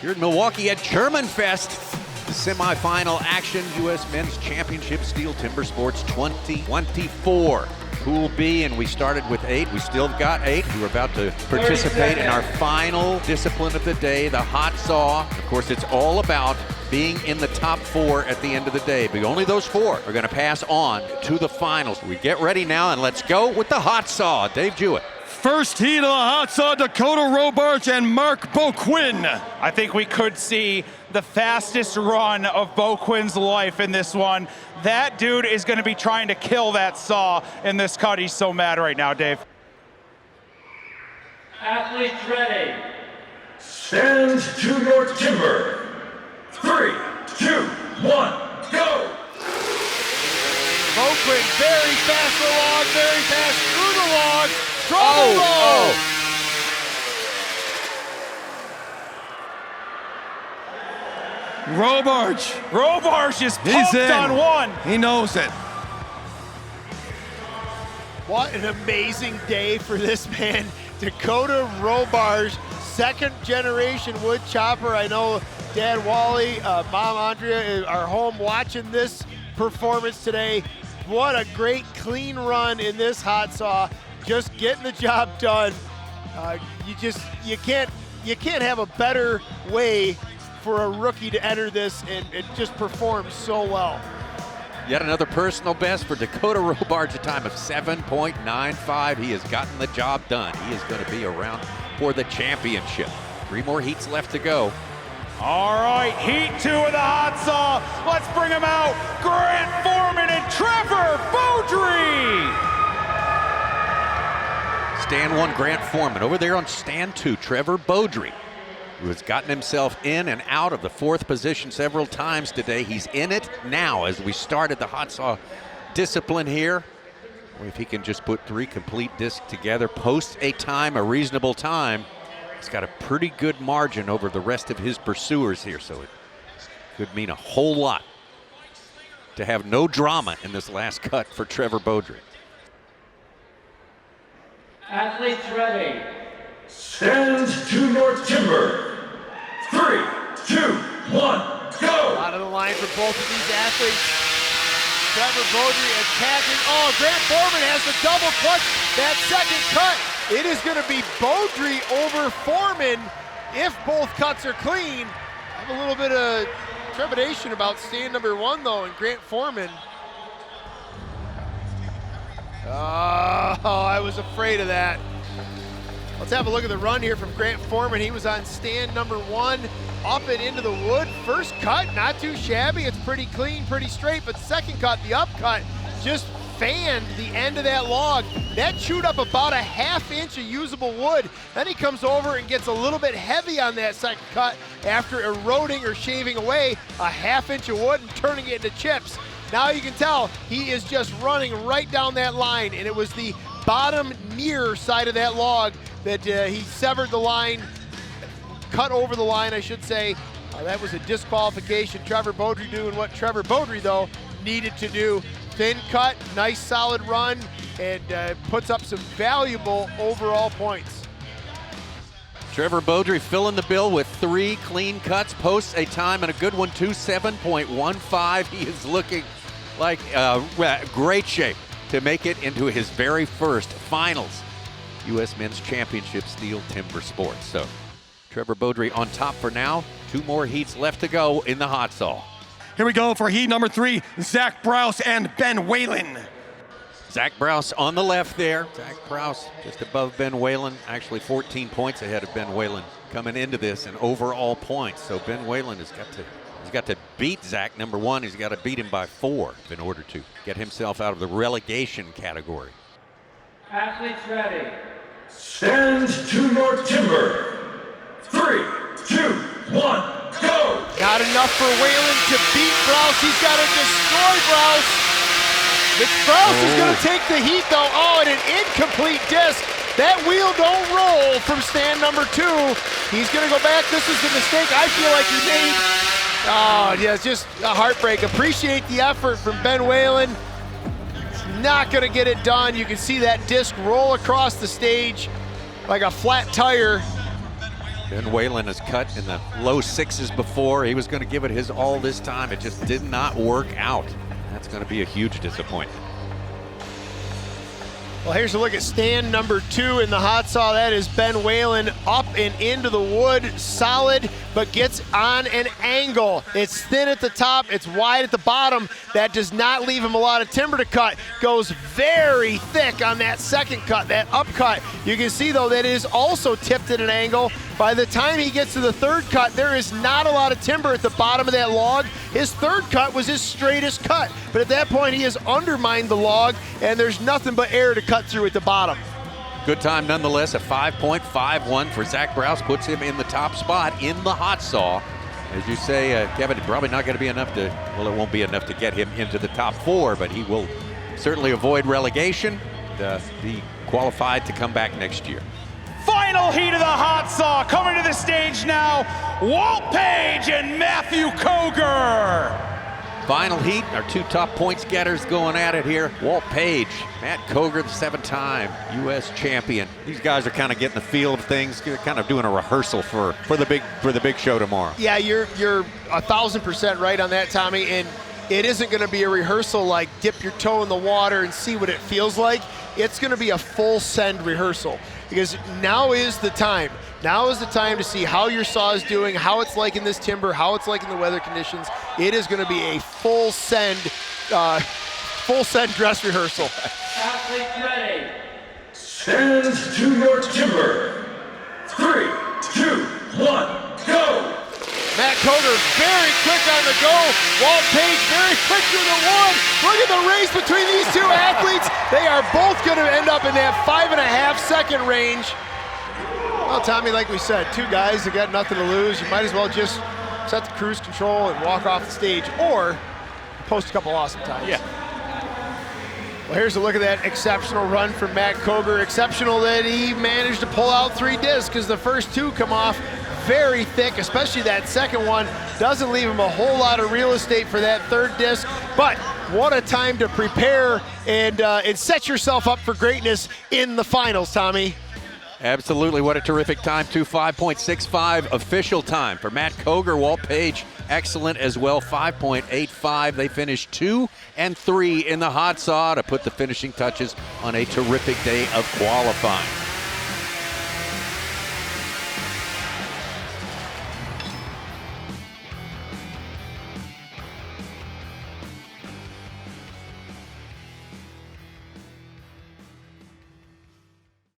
Here in Milwaukee at German Fest, the semifinal action, U.S. Men's Championship Steel Timber Sports 2024. Pool B, and we started with 8. We still got 8 who are about to participate in our final discipline of the day, the hot saw. Of course, it's all about being in the top 4 at the end of the day, but only those 4 are going to pass on to the finals. We get ready now, and let's go with the hot saw. Dave Jewett. First heat of the hot saw, Dakota Robarch and Mark Boquin. I think we could see the fastest run of Boquin's life in this one. That dude is going to be trying to kill that saw in this cut. He's so mad right now, Dave. Athletes ready. Stand to your timber. 3, 2, 1, go! Boquin very fast along, very fast through the log. Oh! Robarch is pumped on one. He knows it. What an amazing day for this man. Dakota Robarch, second generation wood chopper. I know Dad Wally, Mom Andrea are home watching this performance today. What a great clean run in this hot saw. Just getting the job done. You can't have a better way for a rookie to enter this and just perform so well. Yet another personal best for Dakota Robarch, a time of 7.95. He has gotten the job done. He is going to be around for the championship. 3 more heats left to go. All right, heat 2 of the hot saw. Let's bring him out. Grant Foreman and Trevor Beaudry. Stand 1, Grant Foreman. Over there on stand 2, Trevor Beaudry, who has gotten himself in and out of the 4th position several times today. He's in it now as we started the hot saw discipline here. If he can just put 3 complete discs together, post a time, a reasonable time, he's got a pretty good margin over the rest of his pursuers here, so it could mean a whole lot to have no drama in this last cut for Trevor Beaudry. Athletes ready. Stand to your timber. 3, 2, 1, go! Out of the line for both of these athletes. Trevor Beaudry attacking. Oh, Grant Foreman has the double clutch that second cut. It is going to be Beaudry over Foreman if both cuts are clean. I have a little bit of trepidation about stand number 1 though, and Grant Foreman. Oh, I was afraid of that. Let's have a look at the run here from Grant Foreman. He was on stand number 1, up and into the wood. First cut, not too shabby. It's pretty clean, pretty straight, but second cut, the upcut, just fanned the end of that log. That chewed up about a ½ inch of usable wood. Then he comes over and gets a little bit heavy on that second cut after eroding or shaving away a ½ inch of wood and turning it into chips. Now you can tell he is just running right down that line, and it was the bottom near side of that log that he severed the line, cut over the line, I should say. That was a disqualification. Trevor Beaudry doing what Trevor Beaudry, though, needed to do. Thin cut, nice solid run, and puts up some valuable overall points. Trevor Beaudry filling the bill with 3 clean cuts, posts a time and a good one too, 7.15. He is looking like great shape to make it into his very first finals U.S. Men's Championship Steel Timber Sports. So Trevor Beaudry on top for now. 2 more heats left to go in the hot saw. Here we go for heat number 3, Zach Brous and Ben Whalen. Zach Brous on the left there. Zach Brous just above Ben Whalen, actually 14 points ahead of Ben Whalen coming into this in overall points. So Ben Whalen has got to beat Zach, number 1. He's got to beat him by 4 in order to get himself out of the relegation category. Athletes ready. Stand to your timber. 3, 2, 1, go! Not enough for Whalen to beat Brous. He's got to destroy Brous. Brous is going to take the heat though. Oh, and an incomplete disc. That wheel don't roll from stand number 2. He's going to go back. This is the mistake I feel like he made. Oh, yeah, it's just a heartbreak. Appreciate the effort from Ben Whalen. Not going to get it done. You can see that disc roll across the stage like a flat tire. Ben Whalen has cut in the low 6s before. He was going to give it his all this time. It just did not work out. That's going to be a huge disappointment. Well, here's a look at stand number 2 in the hot saw. That is Ben Whalen up and into the wood, solid, but gets on an angle. It's thin at the top, it's wide at the bottom. That does not leave him a lot of timber to cut. Goes very thick on that second cut, that upcut. You can see though that it is also tipped at an angle. By the time he gets to the third cut, there is not a lot of timber at the bottom of that log. His third cut was his straightest cut, but at that point he has undermined the log and there's nothing but air to cut through at the bottom. Good time nonetheless. A 5.51 for Zach Brous puts him in the top spot in the hot saw. As you say, Kevin, probably not going to be enough to, well, it won't be enough to get him into the top 4, but he will certainly avoid relegation, be qualified to come back next year. Final heat of the hot saw, coming to the stage now, Walt Page and Matthew Koger. Final heat, our 2 top points getters going at it here. Walt Page, Matt Koger, the 7-time U.S. champion. These guys are kind of getting the feel of things. They're kind of doing a rehearsal for the big show tomorrow. Yeah, you're 1,000% right on that, Tommy. And it isn't going to be a rehearsal like dip your toe in the water and see what it feels like. It's going to be a full send rehearsal because now is the time. Now is the time to see how your saw is doing, how it's like in this timber, how it's like in the weather conditions. It is going to be a full send dress rehearsal. Athletes ready. Stand to your timber. 3, 2, 1, go! Matt Koger very quick on the go. Walt Page very quick through the wood. Look at the race between these 2 athletes. They are both going to end up in that 5.5-second range. Well, Tommy, like we said, 2 guys that got nothing to lose. You might as well just set the cruise control and walk off the stage, or post a couple awesome times. Yeah. Well, here's a look at that exceptional run from Matt Koger. Exceptional that he managed to pull out 3 discs because the first 2 come off very thick, especially that second one. Doesn't leave him a whole lot of real estate for that third disc, but what a time to prepare and set yourself up for greatness in the finals, Tommy. Absolutely, what a terrific time, too. 5.65 official time for Matt Koger. Walt Page, excellent as well, 5.85. They finished 2 and 3 in the hot saw to put the finishing touches on a terrific day of qualifying.